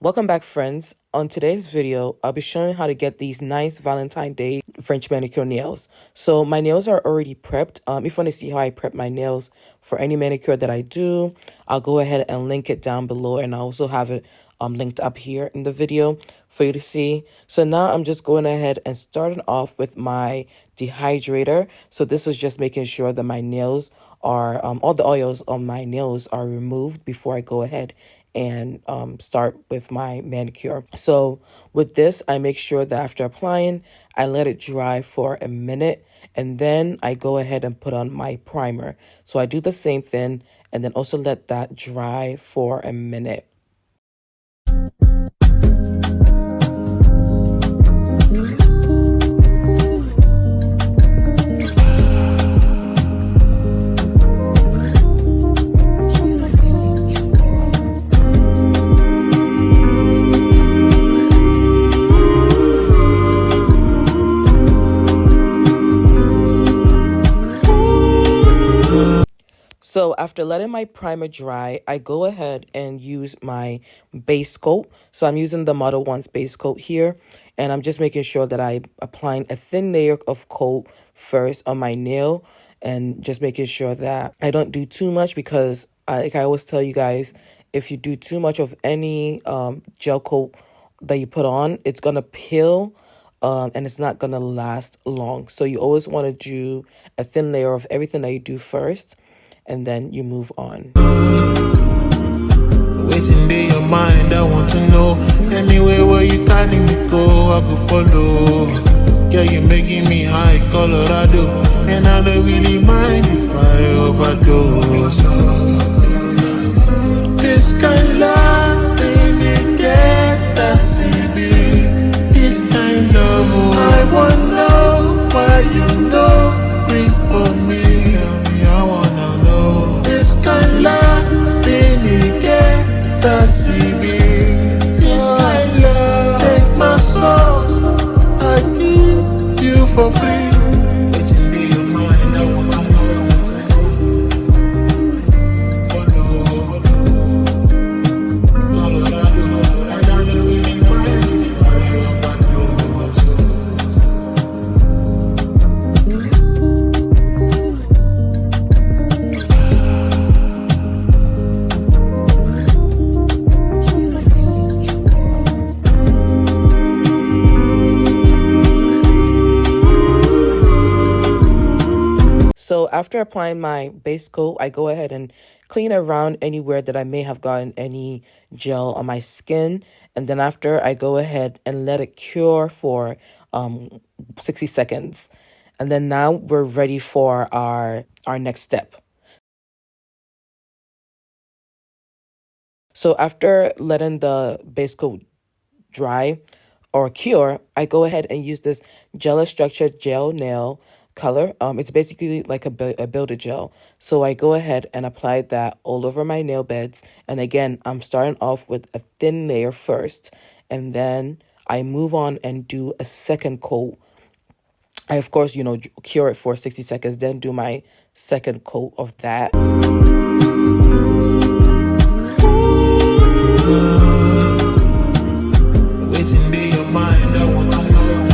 Welcome back, friends. On today's video, I'll be showing how to get these nice Valentine Day French manicure nails. So my nails are already prepped. If you want to see how I prep my nails for any manicure that I do, I'll go ahead and link it down below, and I also have it linked up here in the video for you to see. So now I'm just going ahead and starting off with my dehydrator. So this is just making sure that my nails are, all the oils on my nails are removed before I go ahead and start with my manicure. So with this, I make sure that after applying, I let it dry for a minute, and then I go ahead and put on my primer. So I do the same thing and then also let that dry for a minute. So after letting my primer dry, I go ahead and use my base coat. So I'm using the Model 1's base coat here, and I'm just making sure that I'm applying a thin layer of coat first on my nail, and just making sure that I don't do too much because like I always tell you guys, if you do too much of any gel coat that you put on, it's going to peel. And it's not going to last long. So you always want to do a thin layer of everything that you do first, and then you move on. Waiting in your mind, I want to know. Anywhere where you carry me go, I go follow. Yeah, you're making me high, Colorado, and I don't really mind if I overdose. This kind of love, baby, get that CB. This kind of love, I want to know why you know, breathe for me. Tell me, I wanna know. This kind of love, baby, get that CB. This kind of love, take my soul, I give you for free. Waiting in your mind, I want to know. Follow. Colorado, and I don't really mind if I overdose. So after applying my base coat, I go ahead and clean around anywhere that I may have gotten any gel on my skin. And then after, I go ahead and let it cure for 60 seconds. And then now we're ready for our next step. So after letting the base coat dry or cure, I go ahead and use this Gel Structured Gel Nail color. It's basically like a builder gel. So I go ahead and apply that all over my nail beds. And again, I'm starting off with a thin layer first, and then I move on and do a second coat. I, of course, cure it for 60 seconds, then do my second coat of that. Waiting in your mind, I want to know.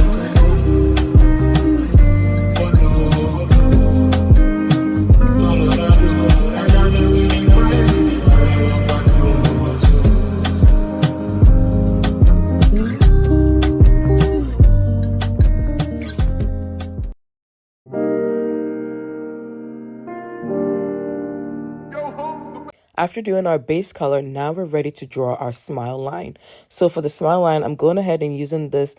Follow. Colorado, and I don't really mind if I overdose. After doing our base color, now we're ready to draw our smile line. So for the smile line, I'm going ahead and using this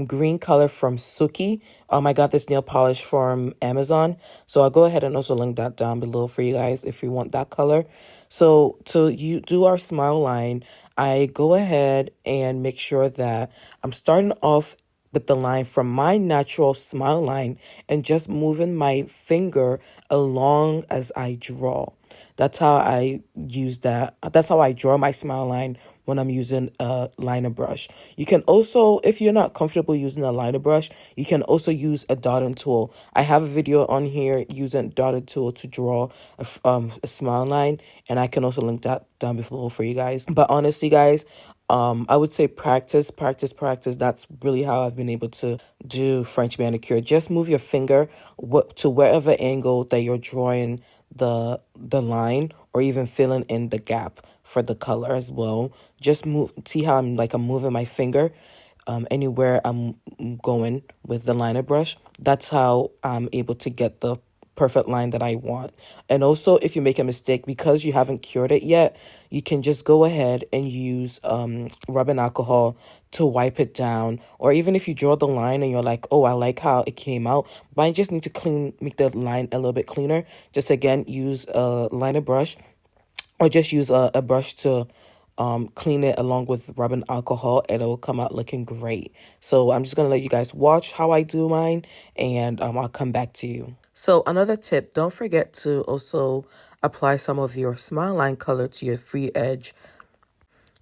green color from Suki. I got this nail polish from Amazon. So I'll go ahead and also link that down below for you guys if you want that color. So to you do our smile line, I go ahead and make sure that I'm starting off with the line from my natural smile line and just moving my finger along as I draw. That's how I use that. That's how I draw my smile line when I'm using a liner brush. You can also, if you're not comfortable using a liner brush, you can also use a dotting tool. I have a video on here using dotted tool to draw a smile line, and I can also link that down below for you guys. But honestly, guys, I would say practice, practice, practice. That's really how I've been able to do French manicure. Just move your finger to wherever angle that you're drawing the line, or even filling in the gap for the color as well. Just move. See how I'm moving my finger anywhere I'm going with the liner brush. That's how I'm able to get the perfect line that I want. And also, if you make a mistake, because you haven't cured it yet, you can just go ahead and use rubbing alcohol to wipe it down. Or even if you draw the line and you're like, oh, I like how it came out, but I just need to make the line a little bit cleaner. Just again, use a liner brush, or just use a brush to clean it along with rubbing alcohol, and it will come out looking great. So I'm just going to let you guys watch how I do mine, and I'll come back to you. So another tip, don't forget to also apply some of your smile line color to your free edge.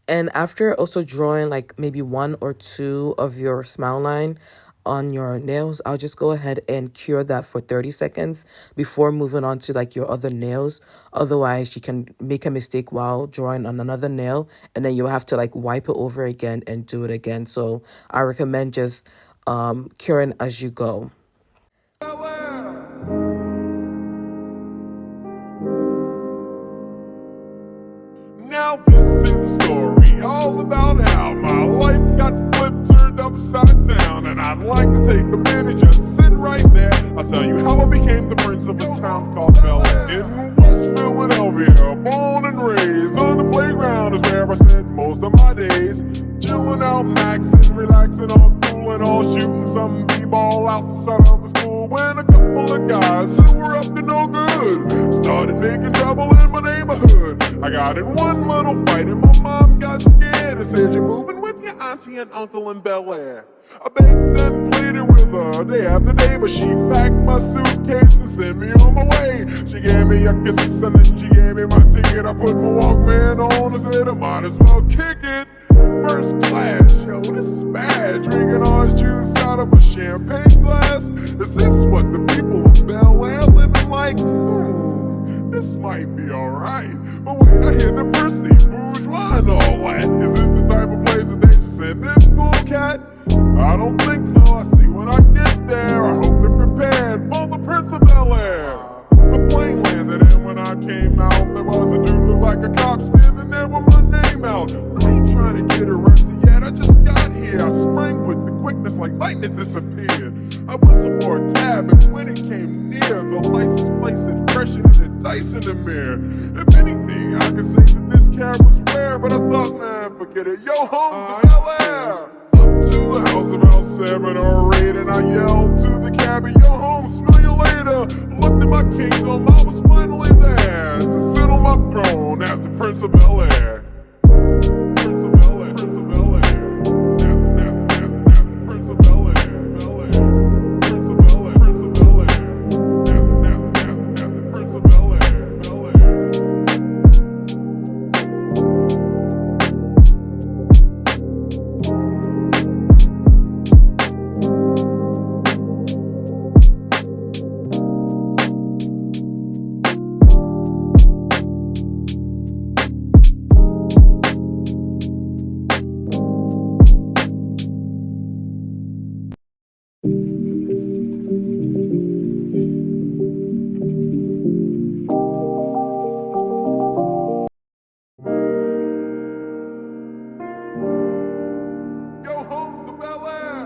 And after also drawing like maybe one or two of your smile line on your nails, I'll just go ahead and cure that for 30 seconds before moving on to like your other nails. Otherwise, you can make a mistake while drawing on another nail, and then you'll have to like wipe it over again and do it again. So I recommend just curing as you go. Now this is a story all about how my life got flipped, turned upside down. And I'd like to take a minute, just sit right there. I'll tell you how I became the prince of a town called Valentine in West Philadelphia. Born and raised on the playground is where I spent most of my days. Chilling out, maxing, relaxing, all cool and all, shooting some b-ball outside of the school. When a couple of guys who were up to no good started making trouble in my neighborhood. I got in one little fight and my mom got scared and said, "You're moving with your auntie and uncle in Bel Air." I begged and pleaded with her day after day, but she packed my suitcase and sent me on my way. She gave me a kiss and then she gave me my ticket. I put my Walkman on and said I might as well kick it. First class, yo, this is bad. Drinking orange juice out of a champagne glass. Is this what the people of Bel Air living like? This might be alright. But wait, I hear the perceived bourgeois and all that. Is this the type of place that they should send this cool cat? I don't think so. I see when I get there. I hope they're prepared for the Prince of Bel Air. The plane landed, and when I came out, there was a dude look like a cop standing there with my name out. I ain't trying to get arrested yet. I just got here. I sprang with the quickness like lightning disappeared. I whistled for a cab, and when it came near, the license plate said fresher than a dice in the mirror. If anything, I could say that this cab was rare, but I thought, man, forget it. Yo, home to Bel Air. Up to the house about 7 or 8, and I yelled to the cabbie, "Yo, home, smell you later." Looked at my kingdom, I was finally there to sit on my throne as the Prince of Bel Air. Prince of Bel Air, Prince of Bel Air. That's the Prince of Bel Air, Bel Air. Prince of Bel Air, Prince of Bel Air. That's the Prince of Bel Air, Bel Air. Yo, home to Bel Air.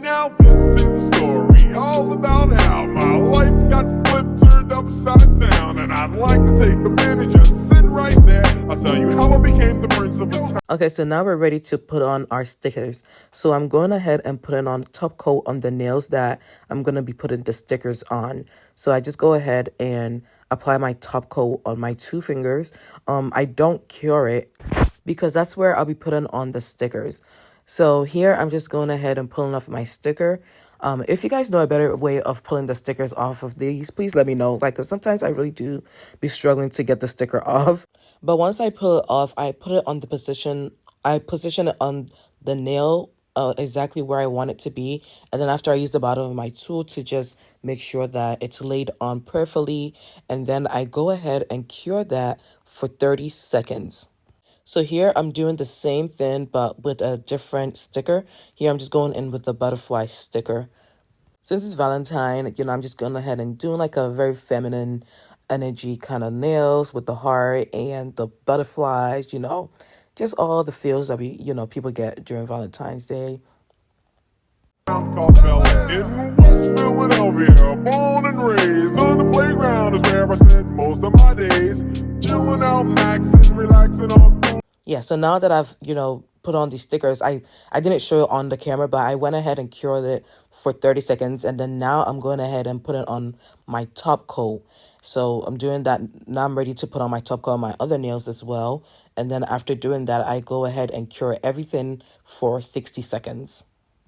Now this is a story all about how my life got flipped, turned upside down. And I'd like to take a minute, just sit right there. I'll tell you how I became the prince of a town. Okay, so now we're ready to put on our stickers. So I'm going ahead and putting on top coat on the nails that I'm going to be putting the stickers on. So I just go ahead and apply my top coat on my 2 fingers. I don't cure it because that's where I'll be putting on the stickers. So here I'm just going ahead and pulling off my sticker. If you guys know a better way of pulling the stickers off of these, please let me know. Like, 'cause sometimes I really do be struggling to get the sticker off. But once I pull it off, I put it on the position. I position it on the nail exactly where I want it to be. And then after I use the bottom of my tool to just make sure that it's laid on perfectly. And then I go ahead and cure that for 30 seconds. So here I'm doing the same thing, but with a different sticker. Here I'm just going in with the butterfly sticker. Since it's Valentine, I'm just going ahead and doing like a very feminine energy kind of nails with the heart and the butterflies, just all the feels that people get during Valentine's Day. Called Bella in West Philadelphia, born and raised on the playground is where I spent most of my days, chilling out, maxing, relaxing on. Yeah, so now that I've, put on these stickers, I didn't show it on the camera, but I went ahead and cured it for 30 seconds. And then now I'm going ahead and put it on my top coat. So I'm doing that. Now I'm ready to put on my top coat on my other nails as well. And then after doing that, I go ahead and cure everything for 60 seconds.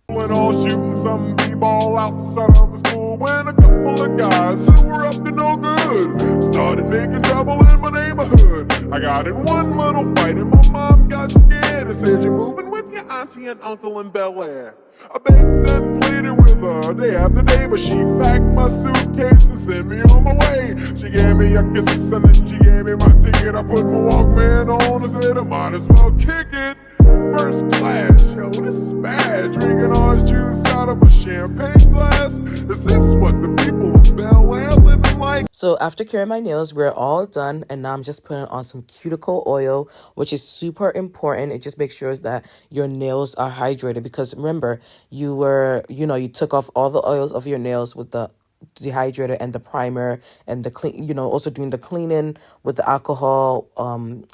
Went all shooting some b-ball outside of the school when a couple of guys who were up to no good started making trouble in my neighborhood. I got in one little fight and my mom got scared and said, "You're moving with your auntie and uncle in Bel Air." I begged and pleaded with her day after day, but she packed my suitcase and sent me on my way. She gave me a kiss and then she gave me my ticket. I put my Walkman on and said I might as well kick it. First class, yo, this is bad. Drinking orange juice out of a champagne glass. Is this what the people of Bel Air living like? So after curing my nails, we're all done. And now I'm just putting on some cuticle oil, which is super important. It just makes sure that your nails are hydrated. Because remember, you took off all the oils of your nails with the dehydrator and the primer and the clean, also doing the cleaning with the alcohol,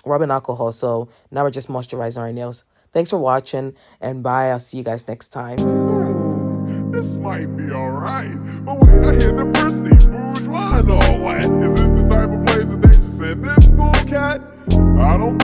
rubbing alcohol. So now we're just moisturizing our nails. Thanks for watching, and bye. I'll see you guys next time. This might be alright, but wait, I hear the Percy, bourgeois and all that. Is this the type of place that they just send this cool cat? I don't